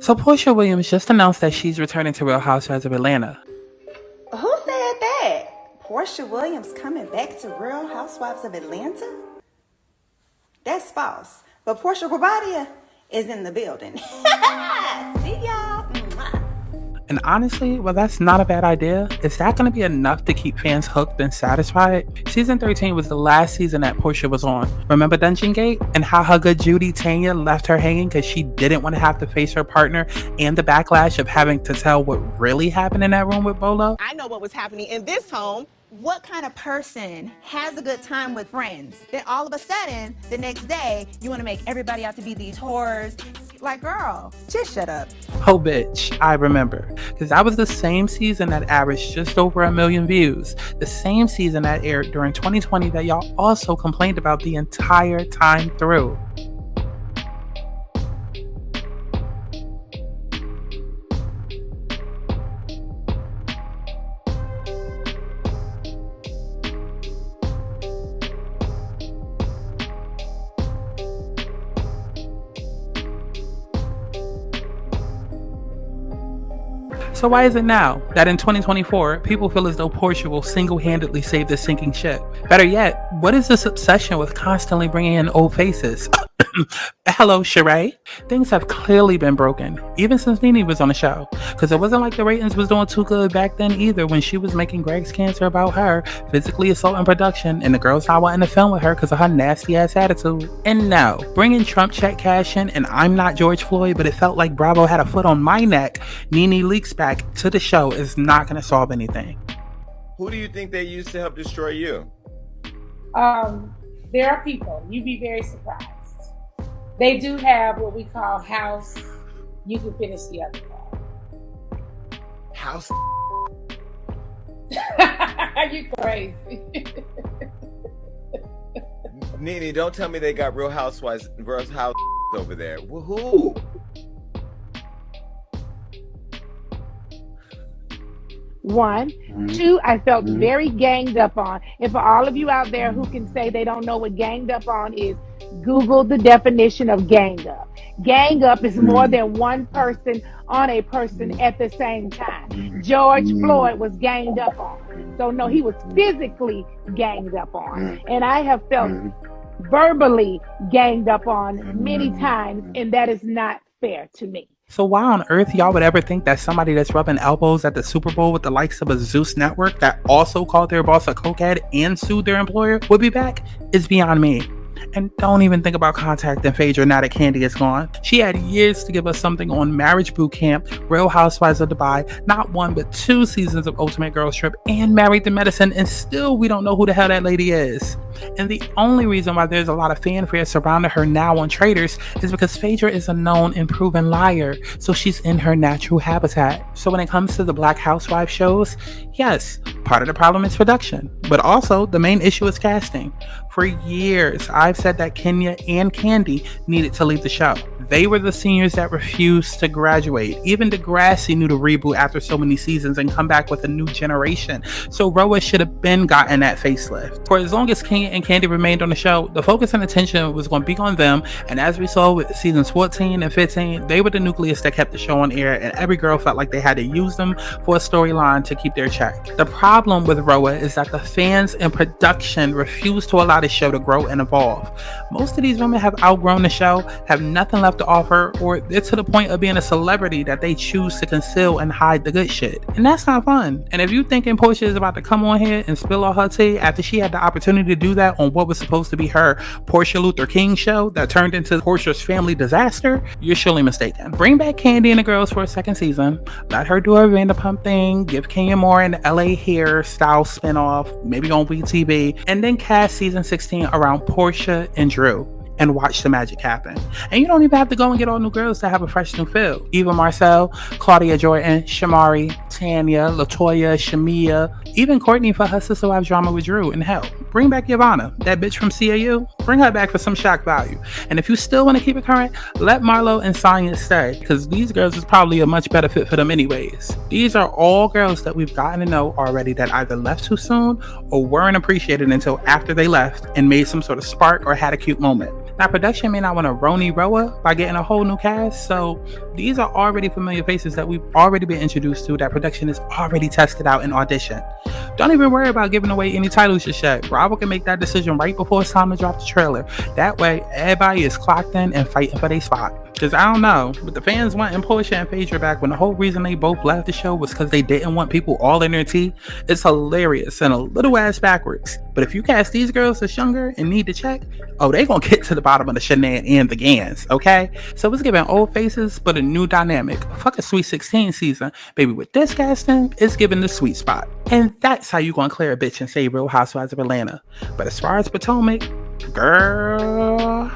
So Porsha Williams just announced that she's returning to Real Housewives of Atlanta. Who said that? Porsha Williams coming back to Real Housewives of Atlanta? That's false. But Porsha Guabadia is in the building. See y'all. Mwah. And honestly, well, that's not a bad idea. Is that going to be enough to keep fans hooked and satisfied? Season 13 was the last season that Porsha was on. Remember Dungeon Gate? And how her good Judy Tanya left her hanging because she didn't want to have to face her partner and the backlash of having to tell what really happened in that room with Bolo? I know what was happening in this home. What kind of person has a good time with friends? Then all of a sudden, the next day, you want to make everybody out to be these whores. Like, girl, just shut up. Oh, bitch, I remember. Because that was the same season that averaged just over 1 million views. The same season that aired during 2020 that y'all also complained about the entire time through. So why is it now that in 2024, people feel as though Porsha will single-handedly save this sinking ship? Better yet, what is this obsession with constantly bringing in old faces? Hello, Sheree. Things have clearly been broken, even since Nene was on the show. Because it wasn't like the ratings was doing too good back then either when she was making Greg's Cancer about her, physically assaulting production, and the girls not wanting to film with her because of her nasty-ass attitude. And now, bringing Trump check cash in, and I'm not George Floyd, but it felt like Bravo had a foot on my neck, Nene leaks back to the show is not going to solve anything. Who do you think they used to help destroy you? There are people. You'd be very surprised. They do have what we call house. You can finish the other part. House? You crazy. Nene, don't tell me they got Real Housewives, Real House over there. Who? One. Two, I felt very ganged up on. And for all of you out there who can say they don't know what ganged up on is, Google the definition of gang up. Gang up is more than one person on a person at the same time. George Floyd was ganged up on. So no, he was physically ganged up on. And I have felt verbally ganged up on many times, and that is not fair to me. So why on earth y'all would ever think that somebody that's rubbing elbows at the Super Bowl with the likes of a Zeus network that also called their boss a cokehead and sued their employer would be back is beyond me. And don't even think about contacting Phaedra now that Kandi is gone. She had years to give us something on Marriage Boot Camp, Real Housewives of Dubai, not 1 but 2 seasons of Ultimate Girls Trip, and Married to Medicine, and still we don't know who the hell that lady is. And the only reason why there's a lot of fanfare surrounding her now on Traitors is because Phaedra is a known and proven liar, so she's in her natural habitat. So when it comes to the Black Housewives shows, yes, part of the problem is production, but also the main issue is casting. For years, I've said that Kenya and Kandi needed to leave the show. They were the seniors that refused to graduate. Even Degrassi knew to reboot after so many seasons and come back with a new generation. So RHOA should have been gotten that facelift. For as long as Kenya and Kandi remained on the show, the focus and attention was going to be on them. And as we saw with seasons 14 and 15, they were the nucleus that kept the show on air, and every girl felt like they had to use them for a storyline to keep their check. The problem with RHOA is that the fans and production refuse to allow the show to grow and evolve. Most of these women have outgrown the show, have nothing left to offer, or they're to the point of being a celebrity that they choose to conceal and hide the good shit. And that's not fun. And if you thinking Porsha is about to come on here and spill all her tea after she had the opportunity to do that on what was supposed to be her Porsha Luther King show that turned into Porsha's family disaster, you're surely mistaken. Bring back Kandi and the girls for a second season. Let her do her Vanderpump thing. Give Kenya Moore an LA hair style spinoff, maybe on WeTV, and then cast season 16 around Porsha and Drew, and watch the magic happen. And you don't even have to go and get all new girls to have a fresh new feel. Eva Marcel, Claudia Jordan, Shamari, Tanya, Latoya, Shamia, even Courtney for her Sister Wives drama with Drew, and hell, bring back Yvonne, that bitch from CAU. Bring her back for some shock value. And if you still want to keep it current, let Marlo and Sonya stay, because these girls is probably a much better fit for them anyways. These are all girls that we've gotten to know already that either left too soon or weren't appreciated until after they left and made some sort of spark or had a cute moment. Now, production may not want to RHOA by getting a whole new cast, so these are already familiar faces that we've already been introduced to, that production has already tested out in audition. Don't even worry about giving away any titles just yet. Bravo can make that decision right before it's time to drop the trailer. That way, everybody is clocked in and fighting for their spot. Because I don't know, but the fans wanting Porsha and Phaedra back when the whole reason they both left the show was because they didn't want people all in their tea, it's hilarious and a little ass backwards. But if you cast these girls that's younger and need to check, oh, they gonna get to the bottom of the shenanigans and the gans, okay? So it's giving old faces, but a new dynamic. Fuck a Sweet 16 season. Baby, with this casting, it's giving the sweet spot. And that's how you gonna clear a bitch and say Real Housewives of Atlanta. But as far as Potomac, girl...